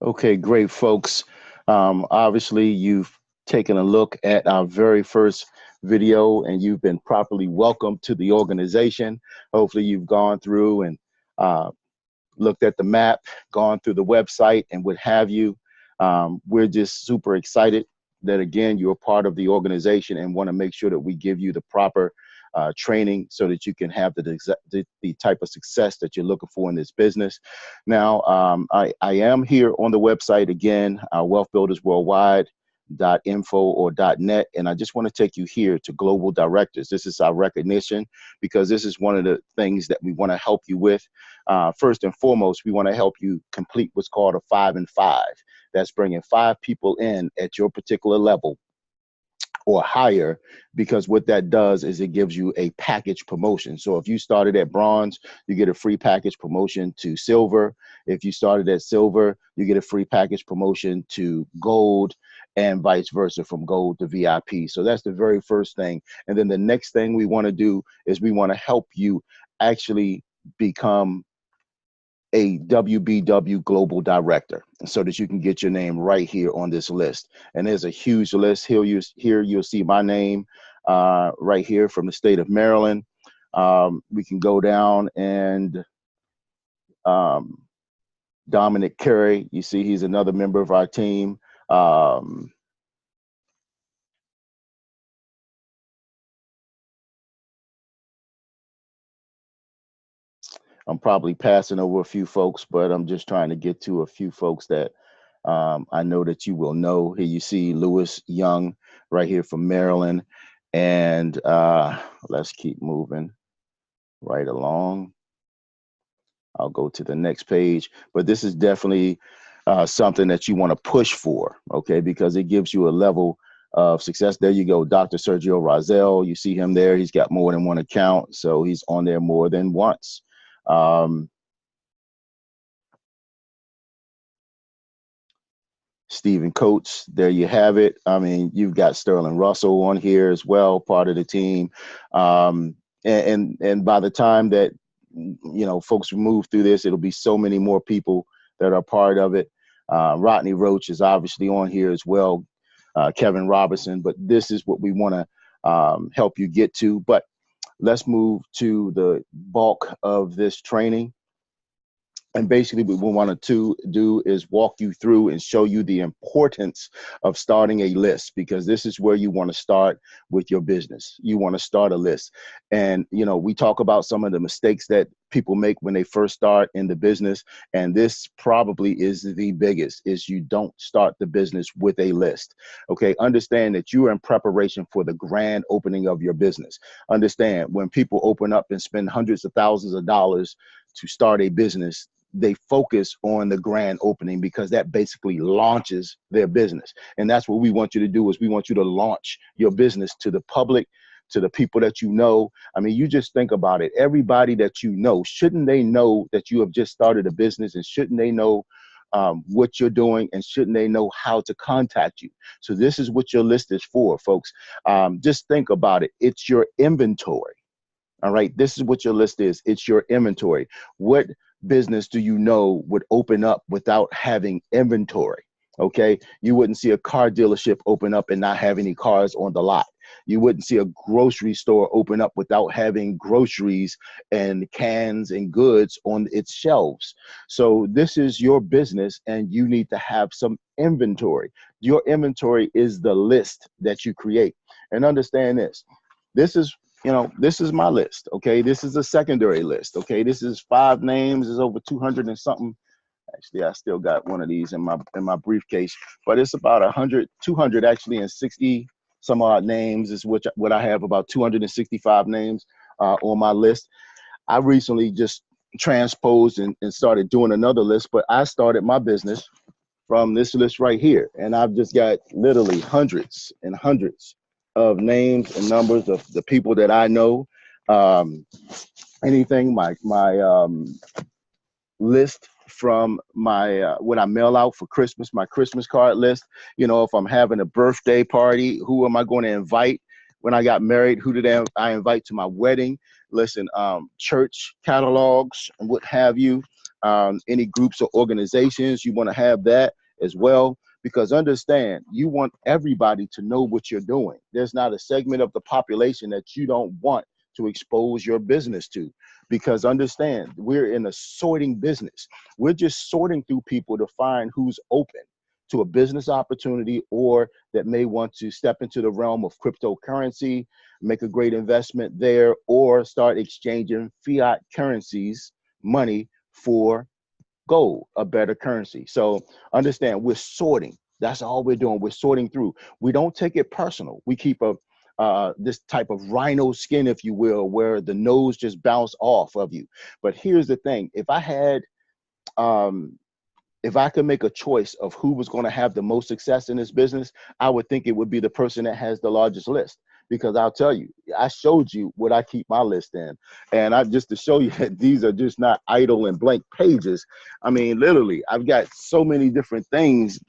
Okay, great, folks. Obviously, you've taken a look at our very first video and you've been properly welcomed to the organization. Hopefully, you've gone through and uh, looked at the map, gone through the website, and what have you. We're just super excited that, again, you're part of the organization and want to make sure that we give you the proper training so that you can have the type of success that you're looking for in this business. Now, I am here on the website again, Wealth Builders Worldwide. .info or .net, and I just want to take you here to global directors. This is our recognition because this is one of the things that we want to help you with. First and foremost, we want to help you complete what's called a 5 and 5. That's bringing 5 people in at your particular level or higher, because what that does is it gives you a package promotion. So if you started at bronze, you get a free package promotion to silver. If you started at silver, you get a free package promotion to gold, and vice versa, from gold to VIP. So that's the very first thing. And then the next thing we want to do is we want to help you actually become a WBW Global Director so that you can get your name right here on this list. And there's a huge list. Here you'll see my name right here from the state of Maryland. We can go down and Dominic Curry, you see he's another member of our team. I'm probably passing over a few folks, but I'm just trying to get to a few folks that I know that you will know. Here you see Lewis Young right here from Maryland. And let's keep moving right along. I'll go to the next page, but this is definitely something that you want to push for, okay, because it gives you a level of success. There you go, Dr. Sergio Rozelle. You see him there. He's got more than one account, so he's on there more than once. Stephen Coates, there you have it. I mean, you've got Sterling Russell on here as well, part of the team. And by the time that, you know, folks move through this, it'll be so many more people that are part of it. Rodney Roach is obviously on here as well, Kevin Robertson, but this is what we want to help you get to. But let's move to the bulk of this training. And basically what we wanted to do is walk you through and show you the importance of starting a list, because this is where you want to start with your business. You want to start a list. And, you know, we talk about some of the mistakes that people make when they first start in the business. And this probably is the biggest, is you don't start the business with a list. Okay. Understand that you are in preparation for the grand opening of your business. Understand, when people open up and spend hundreds of thousands of dollars to start a business, they focus on the grand opening because that basically launches their business. And that's what we want you to do, is we want you to launch your business to the public, to the people that you know. I mean, you just think about it. Everybody that you know, shouldn't they know that you have just started a business, and shouldn't they know what you're doing, and shouldn't they know how to contact you? So this is what your list is for, folks. Just think about it. It's your inventory. All right. This is what your list is. It's your inventory. What business do you know would open up without having inventory? Okay. You wouldn't see a car dealership open up and not have any cars on the lot. You wouldn't see a grocery store open up without having groceries and cans and goods on its shelves. So this is your business, and you need to have some inventory. Your inventory is the list that you create. And understand this. This is, you know, this is my list. Okay. This is a secondary list. Okay. This is 5 names. It's over 200 and something. Actually, I still got one of these in my briefcase, but it's about 200 actually, and 60 some odd names is what I have, about 265 names on my list. I recently just transposed and started doing another list, but I started my business from this list right here. And I've just got literally hundreds and hundreds of names and numbers of the people that I know. Anything, my list from my what I mail out for Christmas, my Christmas card list. You know, if I'm having a birthday party, who am I going to invite? When I got married, who did I invite to my wedding? Listen, church catalogs and what have you. any groups or organizations, you want to have that as well. Because understand, you want everybody to know what you're doing. There's not a segment of the population that you don't want to expose your business to. Because understand, we're in a sorting business. We're just sorting through people to find who's open to a business opportunity, or that may want to step into the realm of cryptocurrency, make a great investment there, or start exchanging fiat currencies, money, for gold, a better currency. So understand, we're sorting. That's all we're doing. We're sorting through. We don't take it personal. We keep a this type of rhino skin, if you will, where the nose just bounce off of you. But here's the thing: um, if I could make a choice of who was going to have the most success in this business, I would think it would be the person that has the largest list. Because I'll tell you, I showed you what I keep my list in. And I just to show you that these are just not idle and blank pages. I mean, literally, I've got so many different things,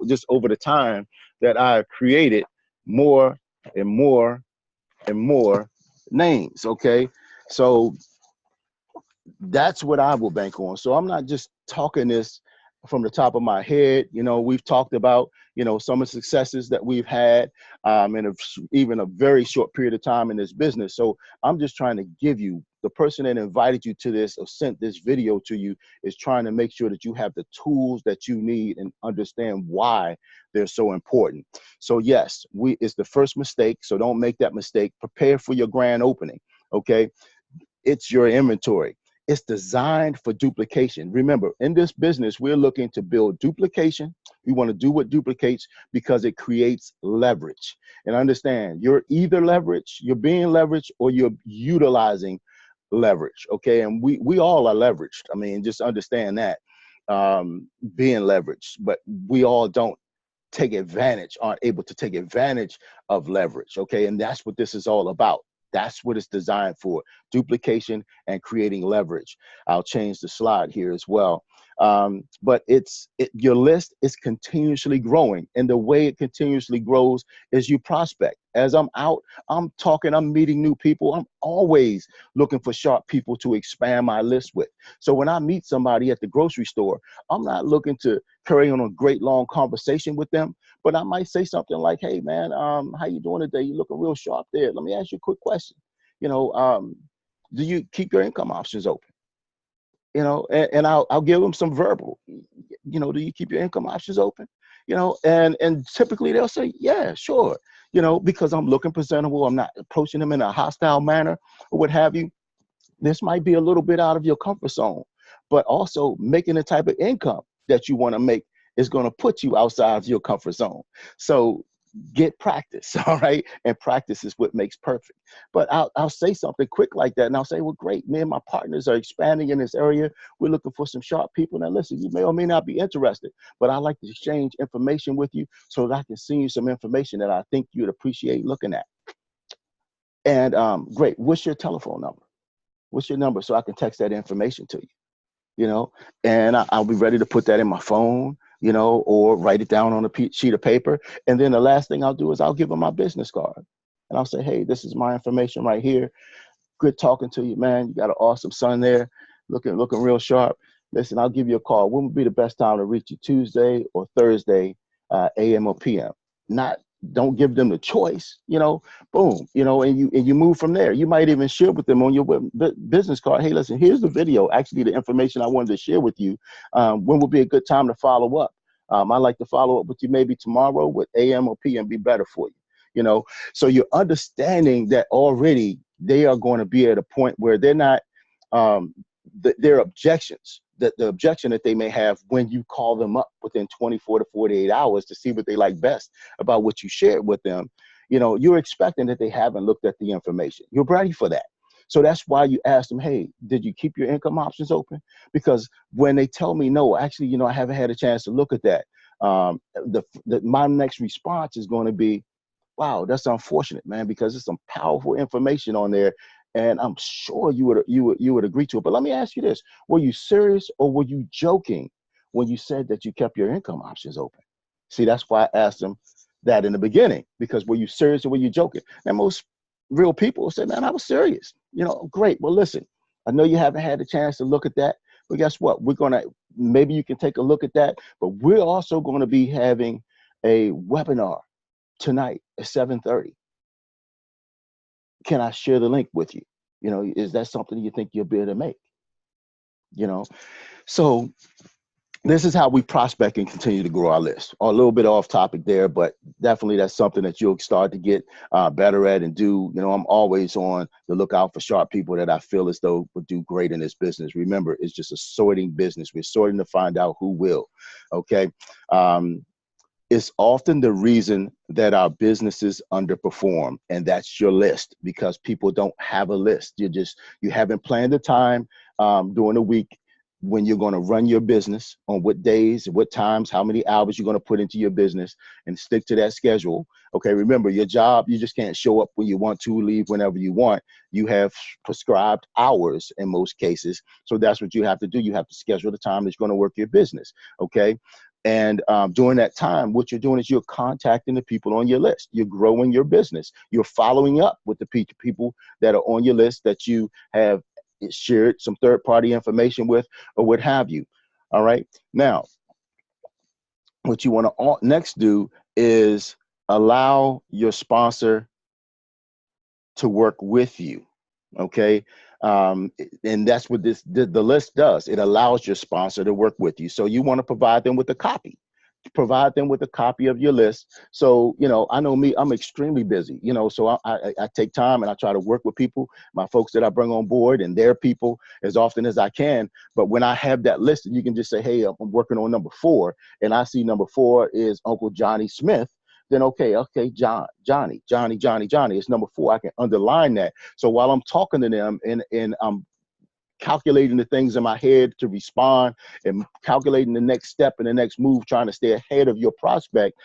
just over the time that I've created more and more and more names. Okay. So that's what I will bank on. So I'm not just talking this from the top of my head. We've talked about, some of the successes that we've had in even a very short period of time in this business. So I'm just trying to give you, the person that invited you to this or sent this video to you is trying to make sure that you have the tools that you need and understand why they're so important. So yes, it's the first mistake. So don't make that mistake. Prepare for your grand opening. Okay. It's your inventory. It's designed for duplication. Remember, in this business, we're looking to build duplication. We want to do what duplicates because it creates leverage. And understand, you're either you're being leveraged, or you're utilizing leverage. Okay. And we all are leveraged. I mean, just understand that, being leveraged, but we all don't aren't able to take advantage of leverage. Okay. And that's what this is all about. That's what it's designed for: duplication and creating leverage. I'll change the slide here as well. But your list is continuously growing. And the way it continuously grows is you prospect. As I'm out, I'm talking, I'm meeting new people. I'm always looking for sharp people to expand my list with. So when I meet somebody at the grocery store, I'm not looking to carry on a great long conversation with them, but I might say something like, "Hey man, how you doing today? You looking real sharp there. Let me ask you a quick question. Do you keep your income options open?" And I'll give them some verbal. Do you keep your income options open? And typically they'll say, "Yeah, sure." Because I'm looking presentable. I'm not approaching them in a hostile manner or what have you. This might be a little bit out of your comfort zone, but also making the type of income that you want to make is going to put you outside of your comfort zone. So get practice, all right? And practice is what makes perfect. But I'll say something quick like that, and I'll say, "Well, great, me and my partners are expanding in this area. We're looking for some sharp people. Now, listen, you may or may not be interested, but I'd like to exchange information with you so that I can send you some information that I think you'd appreciate looking at." And great, what's your telephone number? What's your number so I can text that information to you? And I'll be ready to put that in my phone, or write it down on a sheet of paper. And then the last thing I'll do is I'll give them my business card. And I'll say, "Hey, this is my information right here. Good talking to you, man. You got an awesome son there, looking real sharp. Listen, I'll give you a call. When would be the best time to reach you? Tuesday or Thursday, AM or PM?" Don't give them the choice, boom, and you move from there. You might even share with them on your business card, "Hey, listen, here's the video, actually the information I wanted to share with you. When would be a good time to follow up? I'd like to follow up with you maybe tomorrow. Would AM or PM be better for you?" So you're understanding that already they are going to be at a point where they're not, their objections, the objection that they may have when you call them up within 24 to 48 hours to see what they like best about what you shared with them, you're expecting that they haven't looked at the information. You're ready for that. So that's why you ask them, "Hey, did you keep your income options open?" Because when they tell me, "No, actually, I haven't had a chance to look at that," my next response is going to be, "Wow, that's unfortunate, man, because there's some powerful information on there, and I'm sure you would agree to it. But let me ask you this: were you serious or were you joking when you said that you kept your income options open?" See, that's why I asked them that in the beginning, because were you serious or were you joking? And most real people will say, "Man, I was serious." Great. Well, listen, I know you haven't had a chance to look at that, But guess what? Maybe you can take a look at that, but we're also going to be having a webinar tonight at 7:30. Can I share the link with you? Is that something you think you'll be able to make? So this is how we prospect and continue to grow our list. A little bit off topic there, but definitely that's something that you'll start to get better at and do. I'm always on the lookout for sharp people that I feel as though would do great in this business. Remember, it's just a sorting business. We're sorting to find out who will. Okay. It's often the reason that our businesses underperform, and that's your list, because people don't have a list. You haven't planned the time during the week when you're going to run your business, on what days, what times, how many hours you're going to put into your business, and stick to that schedule. Okay, remember, your job, you just can't show up when you want to, leave whenever you want. You have prescribed hours in most cases. So that's what you have to do. You have to schedule the time that's going to work your business. Okay. And during that time, what you're doing is you're contacting the people on your list. You're growing your business. You're following up with the people that are on your list that you have shared some third-party information with, or what have you. All right. Now, what you want to next do is allow your sponsor to work with you. Okay. And that's what the list does. It allows your sponsor to work with you. So you want to provide them with a copy. Provide them with a copy of your list. So, I know me, I'm extremely busy, so I take time and I try to work with people, my folks that I bring on board, and their people, as often as I can. But when I have that list, and you can just say, hey, I'm working on number 4, and I see number 4 is Uncle Johnny Smith, then okay, Johnny, it's number 4. I can underline that. So while I'm talking to them and I'm calculating the things in my head to respond and calculating the next step and the next move, trying to stay ahead of your prospect,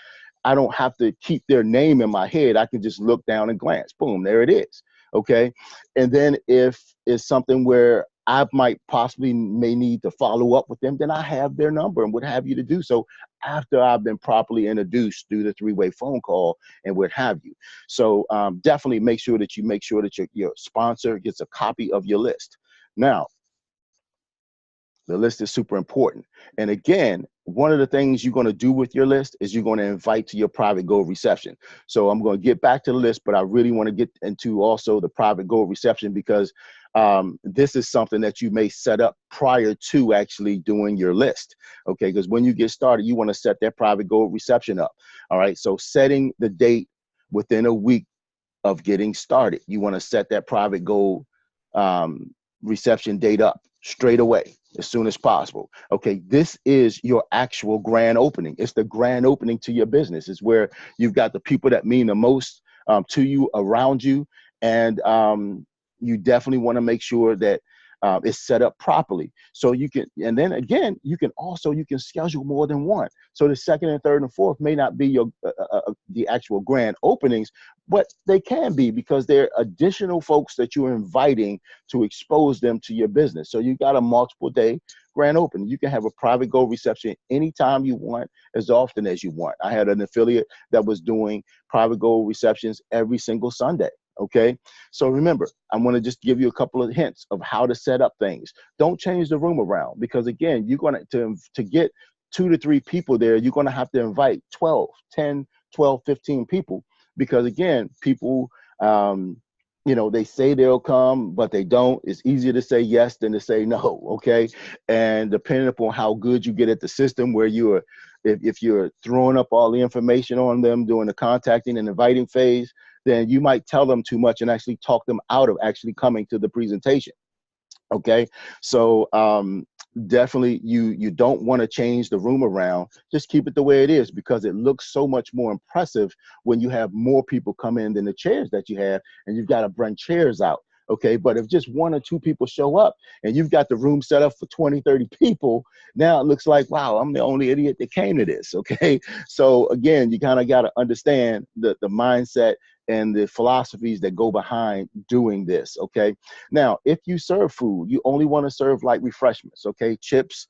I don't have to keep their name in my head. I can just look down and glance. Boom, there it is. Okay. And then if it's something where I may need to follow up with them, then I have their number and what have you to do so after I've been properly introduced through the 3-way phone call and what have you. So definitely make sure that your sponsor gets a copy of your list. Now, the list is super important. And again, one of the things you're going to do with your list is you're going to invite to your private gold reception. So I'm going to get back to the list, but I really want to get into also the private gold reception, because this is something that you may set up prior to actually doing your list. Okay, because when you get started, you want to set that private gold reception up. All right, so setting the date within a week of getting started, you want to set that private gold reception date up straight away as soon as possible. Okay, this is your actual grand opening. It's the grand opening to your business. It's where you've got the people that mean the most to you, around you, and you definitely want to make sure that it's set up properly. So you can, and then again, you can schedule more than one. So the second and third and fourth may not be your the actual grand openings, but they can be, because they're additional folks that you're inviting to expose them to your business. So you got a multiple day grand opening. You can have a private gold reception anytime you want, as often as you want. I had an affiliate that was doing private gold receptions every single Sunday. Okay, so remember, I'm going to just give you a couple of hints of how to set up things. Don't change the room around, because again, you're going to get 2 to 3 people there, you're going to have to invite 10, 12, 15 people, because again, people, they say they'll come, but they don't. It's easier to say yes than to say no. Okay, and depending upon how good you get at the system, where if you're throwing up all the information on them during the contacting and inviting phase, then you might tell them too much and actually talk them out of actually coming to the presentation. Okay, so definitely you don't want to change the room around. Just keep it the way it is, because it looks so much more impressive when you have more people come in than the chairs that you have, and you've got to bring chairs out. Okay, but if just 1 or 2 people show up and you've got the room set up for 20, 30 people, now it looks like, wow, I'm the only idiot that came to this. Okay, so again, you kind of got to understand the mindset and the philosophies that go behind doing this. Okay, now if you serve food, you only want to serve light refreshments. Okay, chips,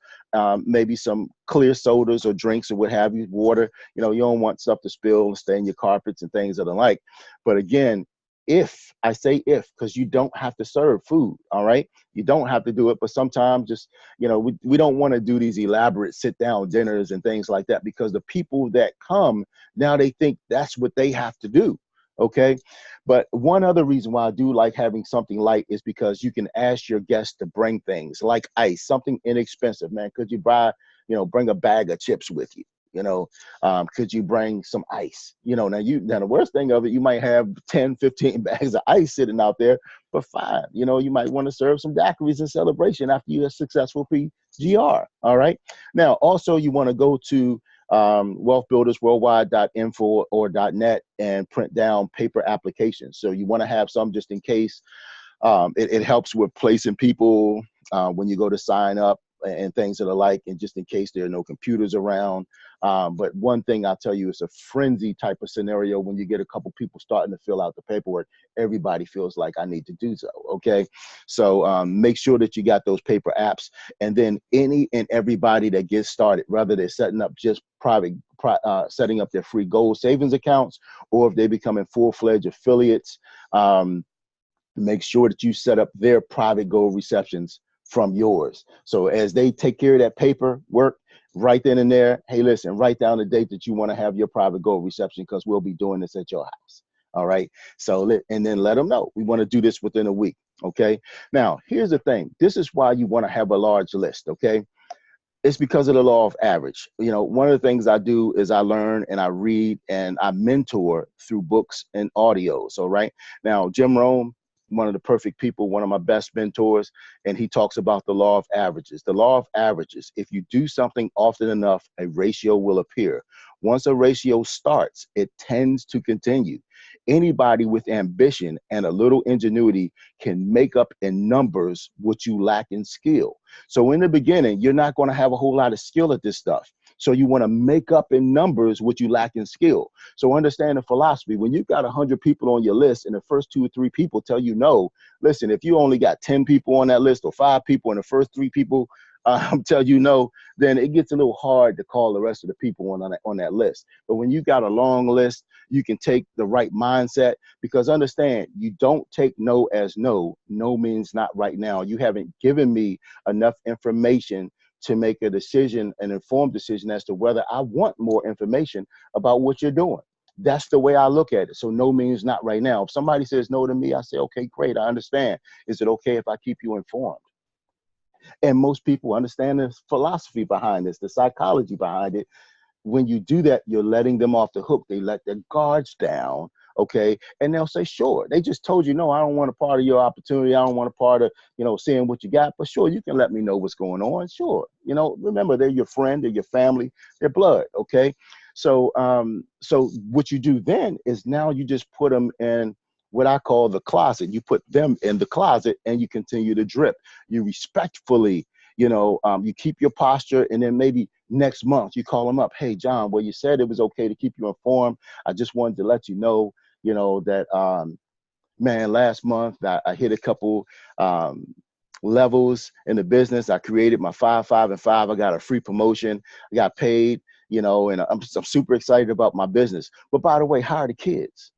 maybe some clear sodas or drinks or what have you, water. You don't want stuff to spill and stain your carpets and things of the like. But again, if I say if, because you don't have to serve food. All right. You don't have to do it. But sometimes just, we don't want to do these elaborate sit down dinners and things like that, because the people that come now, they think that's what they have to do. Okay. But one other reason why I do like having something light is because you can ask your guests to bring things like ice, something inexpensive, man. Could you bring a bag of chips with you? Could you bring some ice? Now the worst thing of it, you might have 10, 15 bags of ice sitting out there, but fine. You might want to serve some daiquiris in celebration after you're a successful PGR. All right. Now, also you want to go to wealthbuildersworldwide.info or .net and print down paper applications. So you want to have some just in case. It helps with placing people when you go to sign up and things that are like, and just in case there are no computers around. But one thing I'll tell you, it's a frenzy type of scenario when you get a couple people starting to fill out the paperwork. Everybody feels like I need to do so. Okay. So make sure that you got those paper apps, and then any and everybody that gets started, whether they're setting up just setting up their free gold savings accounts, or if they're becoming full-fledged affiliates, make sure that you set up their private gold receptions from yours. So as they take care of that paperwork right then and there, hey, listen, write down the date that you want to have your private gold reception, because we'll be doing this at your house. All right. So, and then let them know we want to do this within a week. Okay. Now, here's the thing. This is why you want to have a large list. Okay. It's because of the law of average. One of the things I do is I learn and I read and I mentor through books and audio. So right now, Jim Rohn, one of the perfect people, one of my best mentors, and he talks about the law of averages. The law of averages, if you do something often enough, a ratio will appear. Once a ratio starts, it tends to continue. Anybody with ambition and a little ingenuity can make up in numbers what you lack in skill. So in the beginning, you're not going to have a whole lot of skill at this stuff. So you want to make up in numbers what you lack in skill. So understand the philosophy. When you've got 100 people on your list and the first 2 or 3 people tell you no, listen, if you only got 10 people on that list or 5 people and the first 3 people tell you no, then it gets a little hard to call the rest of the people on that list. But when you got a long list, you can take the right mindset, because understand, you don't take no as no. No means not right now. You haven't given me enough information to make a decision, an informed decision as to whether I want more information about what you're doing. That's the way I look at it. So no means not right now. If somebody says no to me, I say, okay, great, I understand. Is it okay if I keep you informed? And most people understand the philosophy behind this, the psychology behind it. When you do that, you're letting them off the hook. They let their guards down, okay? And they'll say, sure. They just told you, no, I don't want a part of your opportunity. I don't want a part of, seeing what you got. But sure, you can let me know what's going on. Sure. Remember, they're your friend, they're your family, they're blood, okay? So, so what you do then is now you just put them in what I call the closet. You put them in the closet and you continue to drip. You respectfully, you keep your posture, and then maybe next month you call them up. Hey, John, well, you said it was okay to keep you informed. I just wanted to let you know, that, man, last month I hit a couple levels in the business. I created my 5, 5, and 5. I got a free promotion. I got paid, and I'm super excited about my business. But by the way, how are the kids?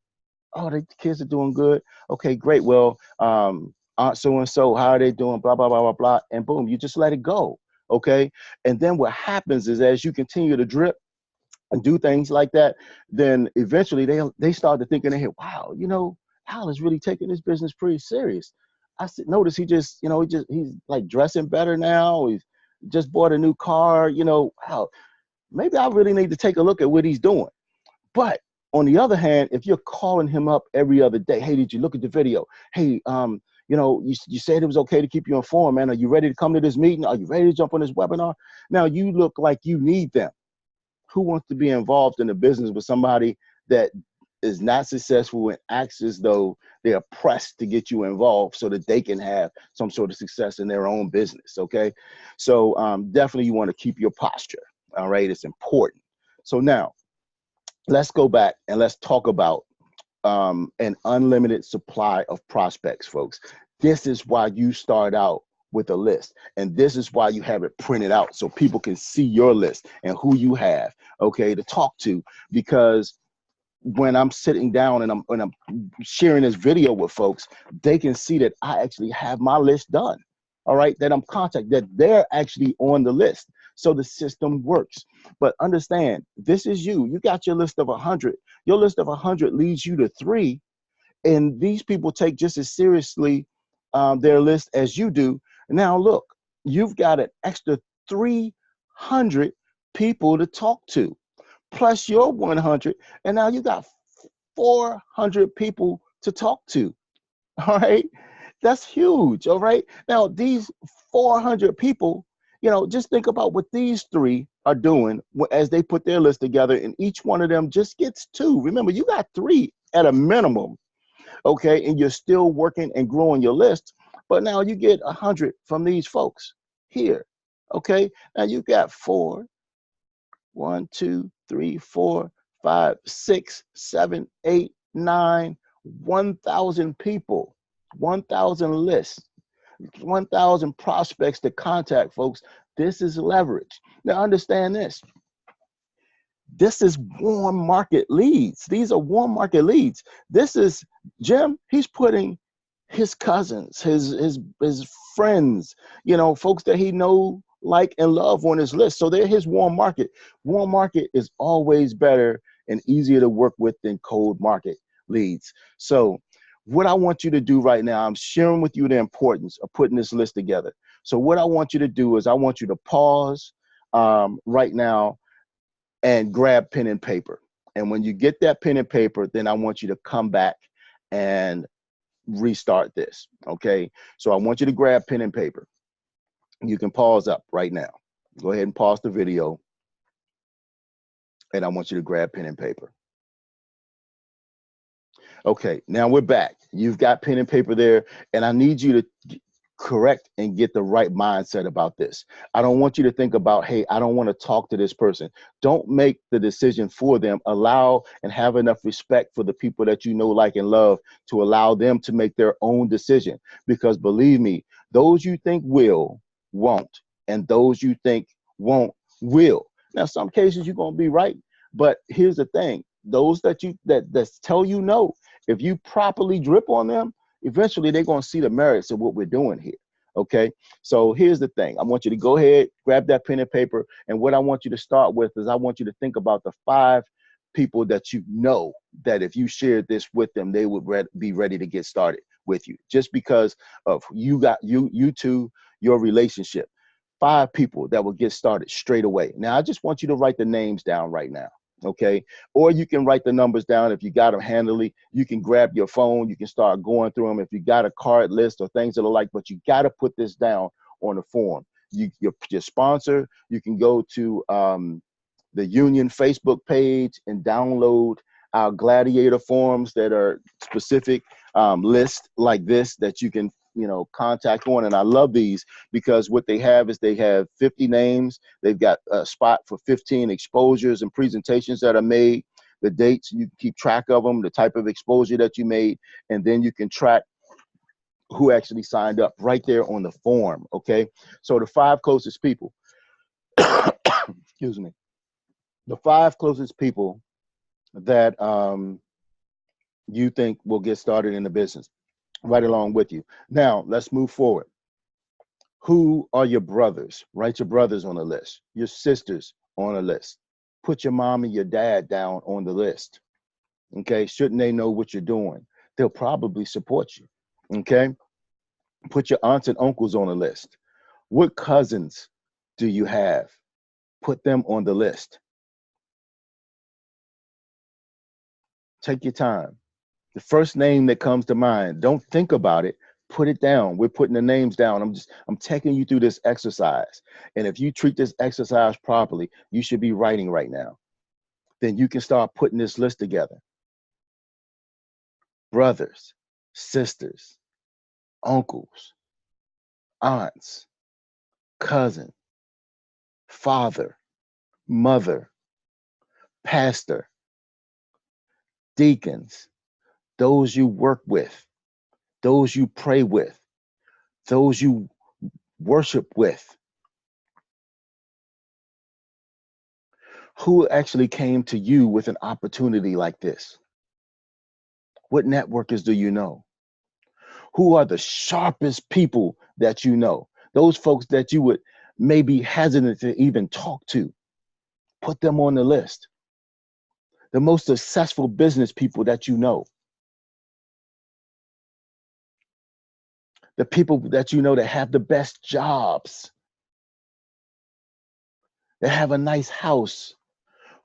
Oh, the kids are doing good. Okay, great. Well, Aunt so-and-so, how are they doing? Blah, blah, blah, blah, blah. And boom, you just let it go. Okay. And then what happens is, as you continue to drip and do things like that, then eventually they start to think in their head, wow, Al is really taking this business pretty serious. I notice he just, he's like dressing better now. He's just bought a new car, wow, maybe I really need to take a look at what he's doing. But on the other hand, if you're calling him up every other day, hey, did you look at the video? Hey, you said it was okay to keep you informed, man. Are you ready to come to this meeting? Are you ready to jump on this webinar? Now you look like you need them. Who wants to be involved in a business with somebody that is not successful and acts as though they're pressed to get you involved so that they can have some sort of success in their own business? Okay. So definitely you want to keep your posture. All right. It's important. So now, let's go back and let's talk about an unlimited supply of prospects, folks. This is why you start out with a list, and this is why you have it printed out so people can see your list and who you have, okay, to talk to. Because when I'm sitting down and I'm sharing this video with folks, they can see that I actually have my list done. All right, that I'm contacted, that they're actually on the list. So the system works. But understand, this is you. You got your list of 100. Your list of 100 leads you to 3, and these people take just as seriously their list as you do. Now look, you've got an extra 300 people to talk to, plus your 100, and now you got 400 people to talk to. All right, that's huge. All right, now these 400 people, just think about what these 3 are doing as they put their list together, and each one of them just gets 2. Remember, you got 3 at a minimum. Okay, and you're still working and growing your list, but now you get 100 from these folks here. Okay, now you got 4, 1, 2, 3, 4, 5, 6, 7, 8, 9, 1,000 people, 1,000 lists, 1,000 prospects to contact, folks. This is leverage. Now understand this. This is warm market leads. These are warm market leads. This is Jim. He's putting his cousins, his friends, folks that he know, like, and love on his list. So they're his warm market. Warm market is always better and easier to work with than cold market leads. So what I want you to do right now, I'm sharing with you the importance of putting this list together. So what I want you to do is I want you to pause right now and grab pen and paper. And when you get that pen and paper, then I want you to come back and restart this. Okay. So I want you to grab pen and paper. You can pause up right now. Go ahead and pause the video. And I want you to grab pen and paper. Okay. Now we're back. You've got pen and paper there. And I need you to correct and get the right mindset about this. I don't want you to think about, hey, I don't want to talk to this person. Don't make the decision for them. Allow and have enough respect for the people that you know, like, and love to allow them to make their own decision. Because believe me, those you think will, won't. And those you think won't, will. Now, some cases you're going to be right. But here's the thing. Those that tell you no, if you properly drip on them, eventually they're going to see the merits of what we're doing here. Okay. So here's the thing. I want you to go ahead, grab that pen and paper. And what I want you to start with is I want you to think about the 5 people that you know that if you shared this with them, they would be ready to get started with you, just because of you two, your relationship. 5 people that will get started straight away. Now, I just want you to write the names down right now. Okay. Or you can write the numbers down if you got them handily. You can grab your phone. You can start going through them if you got a card list or things that are like, but you got to put this down on the form. Your sponsor, you can go to the union Facebook page and download our gladiator forms that are specific lists like this that you can contact on. And I love these because what they have is they have 50 names. They've got a spot for 15 exposures and presentations that are made, the dates, you can keep track of them, the type of exposure that you made, and then you can track who actually signed up right there on the form. Okay. So the 5 closest people, excuse me, the 5 closest people that you think will get started in the business right along with you. Now let's move forward. Who are your brothers? Write your brothers on the list, your sisters on a list. Put your mom and your dad down on the list. Okay, shouldn't they know what you're doing? They'll probably support you. Okay, put your aunts and uncles on the list. What cousins do you have? Put them on the list. Take your time. The first name that comes to mind, don't think about it. Put it down. We're putting the names down. I'm taking you through this exercise. And if you treat this exercise properly, you should be writing right now. Then you can start putting this list together. Brothers, sisters, uncles, aunts, cousin, father, mother, pastor, deacons, those you work with, those you pray with, those you worship with. Who actually came to you with an opportunity like this? What networkers do you know? Who are the sharpest people that you know? Those folks that you would maybe hesitant to even talk to. Put them on the list. The most successful business people that you know. The people that you know that have the best jobs, that have a nice house.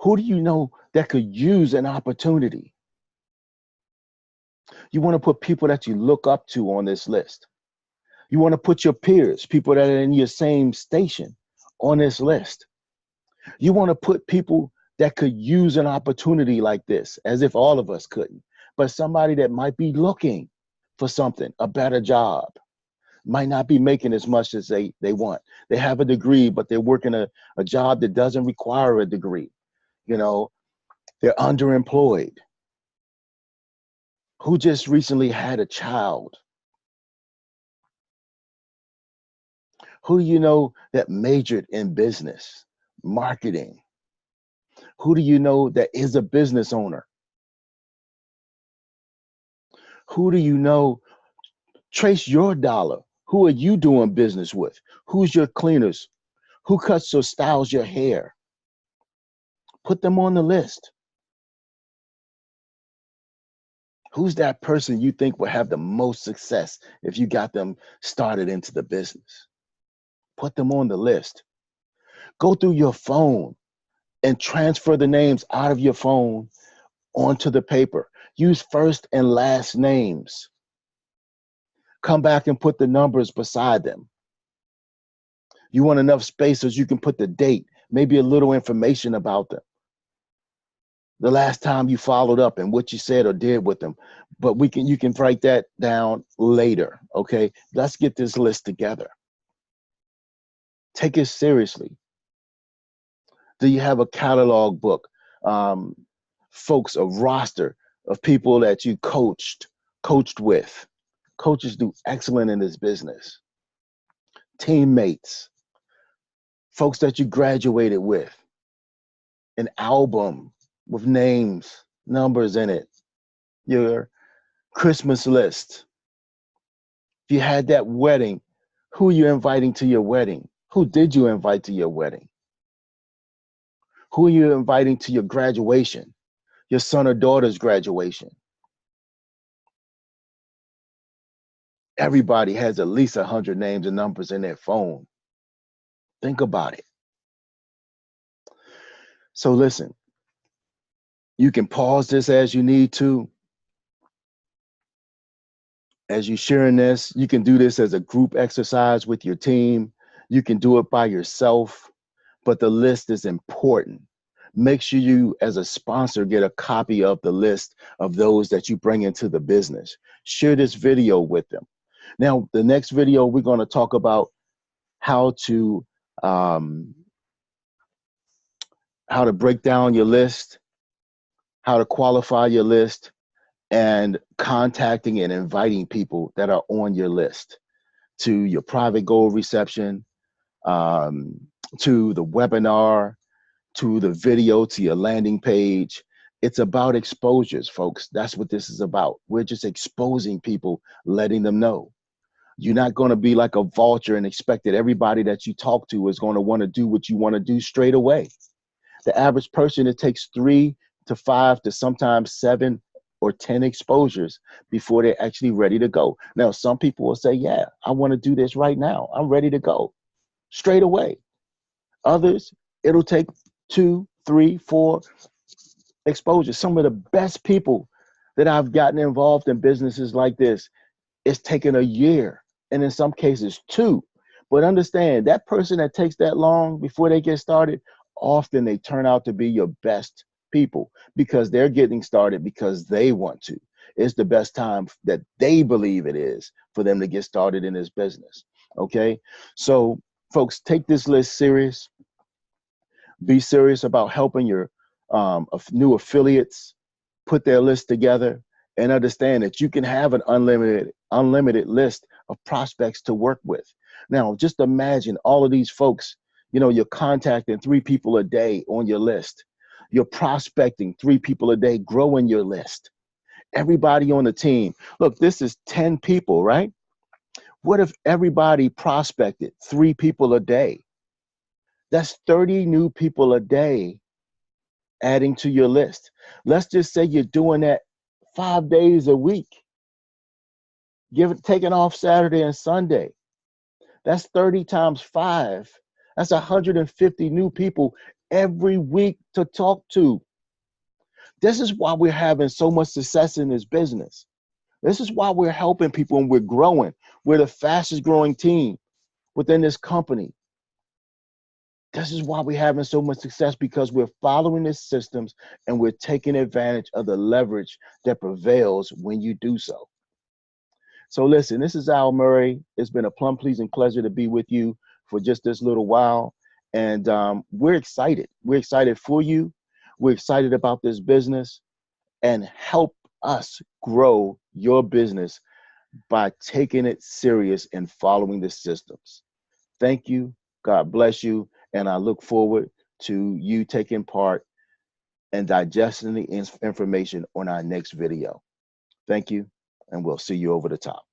Who do you know that could use an opportunity? You want to put people that you look up to on this list. You want to put your peers, people that are in your same station, on this list. You want to put people that could use an opportunity like this, as if all of us couldn't, but somebody that might be looking for something, a better job, might not be making as much as they want. They have a degree, but they're working a job that doesn't require a degree. You know, they're underemployed. Who just recently had a child? Who do you know that majored in business, marketing? Who do you know that is a business owner? Who do you know? Trace your dollar. Who are you doing business with? Who's your cleaners? Who cuts or styles your hair? Put them on the list. Who's that person you think will have the most success if you got them started into the business? Put them on the list. Go through your phone and transfer the names out of your phone onto the paper. Use first and last names. Come back and put the numbers beside them. You want enough space so you can put the date, maybe a little information about them. The last time you followed up and what you said or did with them. But you can write that down later, okay? Let's get this list together. Take it seriously. Do you have a catalog book? Folks, a roster of people that you coached with. Coaches do excellent in this business. Teammates, folks that you graduated with. An album with names, numbers in it. Your Christmas list. If you had that wedding, who are you inviting to your wedding? Who did you invite to your wedding? Who are you inviting to your graduation? Your son or daughter's graduation? Everybody has at least 100 names and numbers in their phone. Think about it. So listen, you can pause this as you need to. As you're sharing this, you can do this as a group exercise with your team. You can do it by yourself, but the list is important. Make sure you, as a sponsor, get a copy of the list of those that you bring into the business. Share this video with them. Now, the next video, we're going to talk about how to break down your list, how to qualify your list, and contacting and inviting people that are on your list to your private goal reception, to the webinar, to the video, to your landing page. It's about exposures, folks. That's what this is about. We're just exposing people, letting them know. You're not going to be like a vulture and expect that everybody that you talk to is going to want to do what you want to do straight away. The average person, it takes 3 to 5 to sometimes 7 or 10 exposures before they're actually ready to go. Now, some people will say, yeah, I want to do this right now. I'm ready to go straight away. Others, it'll take 2, 3, 4 exposures. Some of the best people that I've gotten involved in businesses like this, it's taken a year, and in some cases 2. But understand, that person that takes that long before they get started, often they turn out to be your best people because they're getting started because they want to. It's the best time that they believe it is for them to get started in this business. Okay, so folks, take this list serious. Be serious about helping your new affiliates put their list together, and understand that you can have an unlimited list of prospects to work with. Now, just imagine all of these folks, You know, you're contacting 3 people a day on your list. You're prospecting 3 people a day, growing your list. Everybody on the team. Look, this is 10 people, right? What if everybody prospected 3 people a day? That's 30 new people a day adding to your list. Let's just say you're doing that 5 days a week. Taking off Saturday and Sunday. That's 30 times 5. That's 150 new people every week to talk to. This is why we're having so much success in this business. This is why we're helping people and we're growing. We're the fastest growing team within this company. This is why we're having so much success, because we're following the systems and we're taking advantage of the leverage that prevails when you do so. So listen, this is Al Murray. It's been a plum pleasing pleasure to be with you for just this little while. And we're excited. We're excited for you. We're excited about this business, and help us grow your business by taking it serious and following the systems. Thank you. God bless you. And I look forward to you taking part and digesting the information on our next video. Thank you, and we'll see you over the top.